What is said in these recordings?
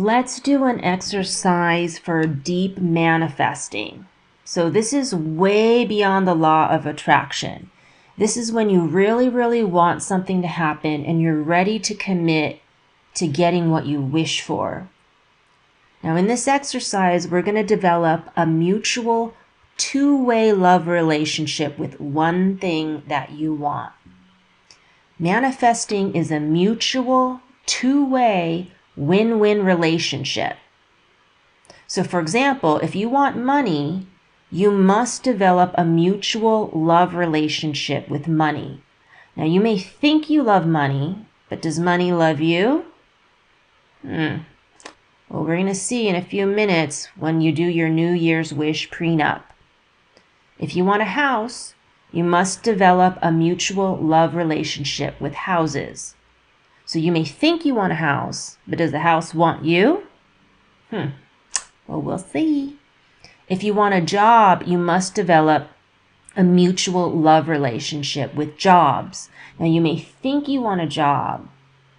let's do an exercise for deep manifesting. So this is way beyond the law of attraction. This is when you really, really want something to happen and you're ready to commit to getting what you wish for. Now in this exercise, we're going to develop a mutual two-way love relationship with one thing that you want. Manifesting is a mutual two-way win-win relationship. So for example, if you want money, you must develop a mutual love relationship with money. Now you may think you love money, but does money love you? Well, we're going to see in a few minutes when you do your New Year's wish prenup. If you want a house, you must develop a mutual love relationship with houses. So you may think you want a house, but does the house want you? Well, we'll see. If you want a job, you must develop a mutual love relationship with jobs. Now you may think you want a job,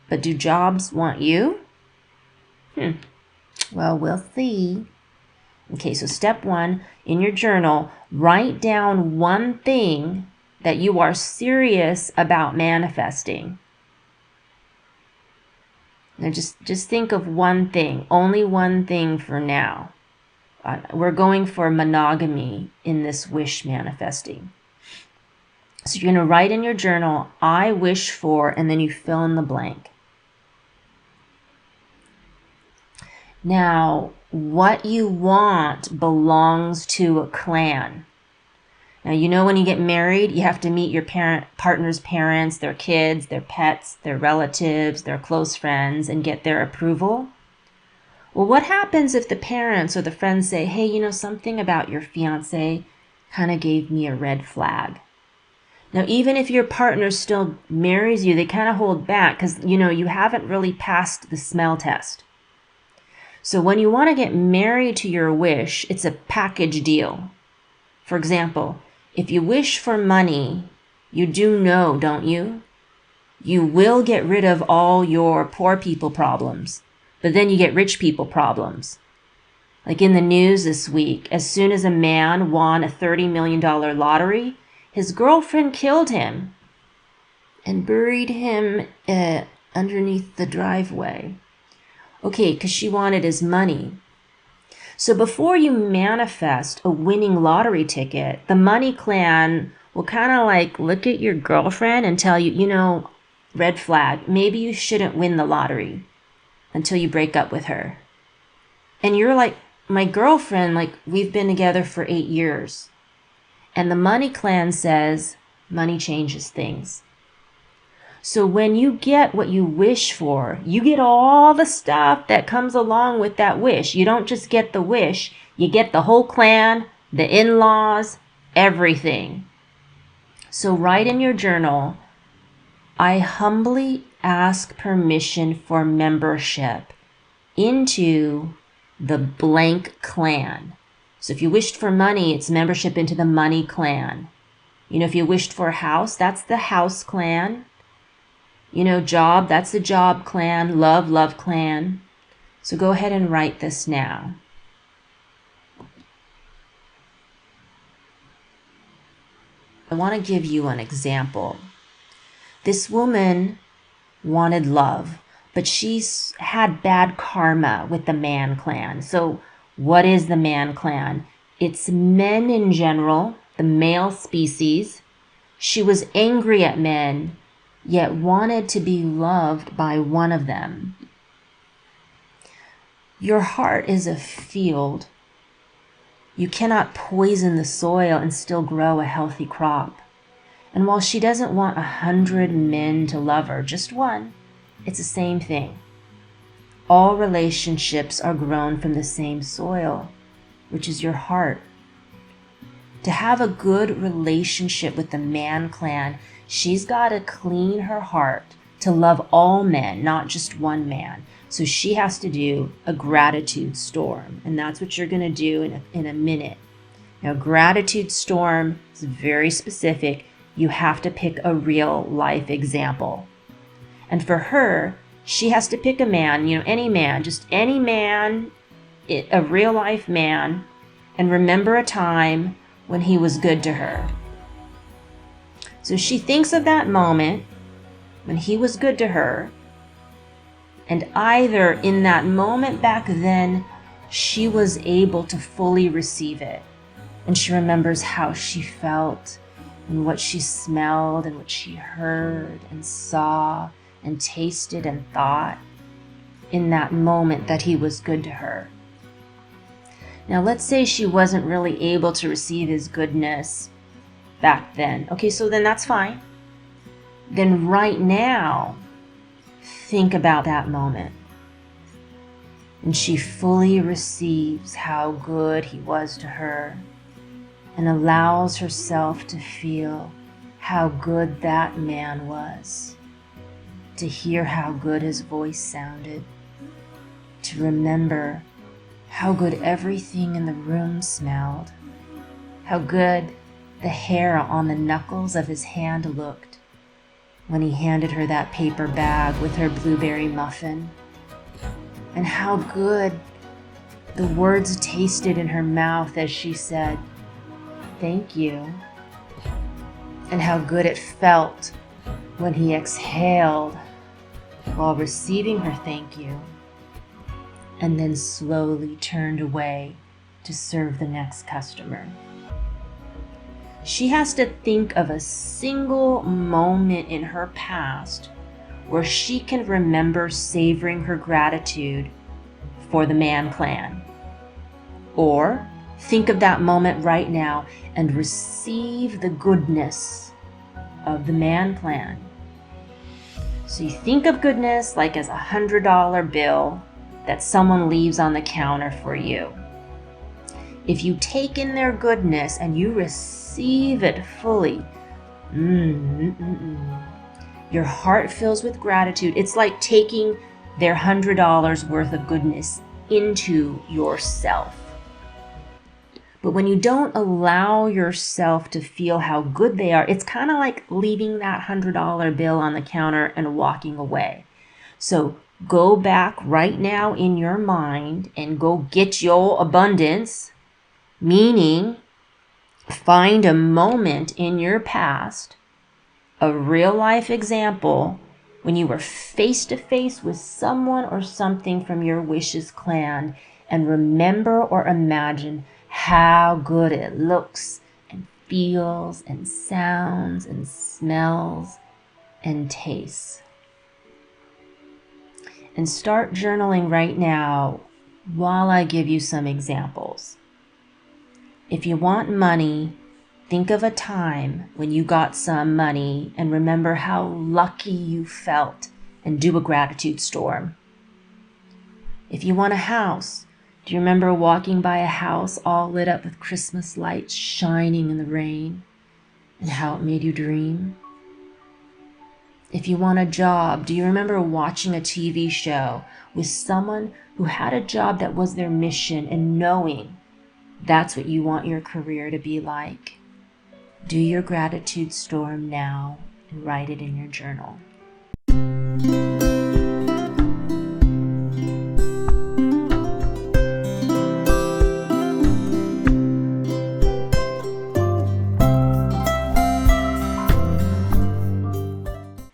but do jobs want you? Well, we'll see. Okay, so step 1, in your journal, write down one thing that you are serious about manifesting. Now just think of one thing, only one thing for now. We're going for monogamy in this wish manifesting. So you're going to write in your journal, I wish for, and then you fill in the blank. Now, what you want belongs to a clan. Now, you know when you get married, you have to meet your partner's parents, their kids, their pets, their relatives, their close friends, and get their approval. Well, what happens if the parents or the friends say, hey, you know, something about your fiance kind of gave me a red flag? Now, even if your partner still marries you, they kind of hold back because, you know, you haven't really passed the smell test. So when you want to get married to your wish, it's a package deal. For example, if you wish for money, you do know, don't you? You will get rid of all your poor people problems, but then you get rich people problems. Like in the news this week, as soon as a man won a $30 million lottery, his girlfriend killed him and buried him underneath the driveway. Okay, because she wanted his money. So before you manifest a winning lottery ticket, the money clan will kind of like look at your girlfriend and tell you, you know, red flag, maybe you shouldn't win the lottery until you break up with her. And you're like, my girlfriend, like we've been together for 8 years. And the money clan says, money changes things. So when you get what you wish for, you get all the stuff that comes along with that wish. You don't just get the wish, you get the whole clan, the in-laws, everything. So write in your journal, I humbly ask permission for membership into the blank clan. So if you wished for money, it's membership into the money clan. You know, if you wished for a house, that's the house clan. You know, job, that's the job clan, love clan. So go ahead and write this now. I want to give you an example. This woman wanted love, but she's had bad karma with the man clan. So what is the man clan? It's men in general, the male species. She was angry at men, yet wanted to be loved by one of them. Your heart is a field. You cannot poison the soil and still grow a healthy crop. And while she doesn't want 100 men to love her, just one, it's the same thing. All relationships are grown from the same soil, which is your heart. To have a good relationship with the man clan, she's got to clean her heart to love all men, not just one man. So she has to do a gratitude storm. And that's what you're going to do in a minute. Now, gratitude storm is very specific. You have to pick a real life example. And for her, She has to pick a man, any man, just any man, a real life man, and remember a time when he was good to her. So she thinks of that moment when he was good to her, and either in that moment back then, she was able to fully receive it. And she remembers how she felt and what she smelled and what she heard and saw and tasted and thought in that moment that he was good to her. Now, let's say she wasn't really able to receive his goodness back then. Okay, so then that's fine. Then right now, think about that moment. And she fully receives how good he was to her and allows herself to feel how good that man was, to hear how good his voice sounded, to remember how good everything in the room smelled, how good the hair on the knuckles of his hand looked when he handed her that paper bag with her blueberry muffin, and how good the words tasted in her mouth as she said, "Thank you," and how good it felt when he exhaled while receiving her thank you, and then slowly turned away to serve the next customer. She has to think of a single moment in her past where she can remember savoring her gratitude for the man plan. Or think of that moment right now and receive the goodness of the man plan. So you think of goodness like as a $100 bill that someone leaves on the counter for you. If you take in their goodness and you receive it fully, your heart fills with gratitude. It's like taking their $100 worth of goodness into yourself. But when you don't allow yourself to feel how good they are, it's kind of like leaving that $100 bill on the counter and walking away. So go back right now in your mind and go get your abundance, meaning find a moment in your past, a real life example, when you were face to face with someone or something from your wishes clan, and remember or imagine how good it looks and feels and sounds and smells and tastes. And start journaling right now while I give you some examples. If you want money, think of a time when you got some money and remember how lucky you felt and do a gratitude storm. If you want a house, do you remember walking by a house all lit up with Christmas lights shining in the rain and how it made you dream? If you want a job, do you remember watching a TV show with someone who had a job that was their mission and knowing that's what you want your career to be like? Do your gratitude storm now and write it in your journal.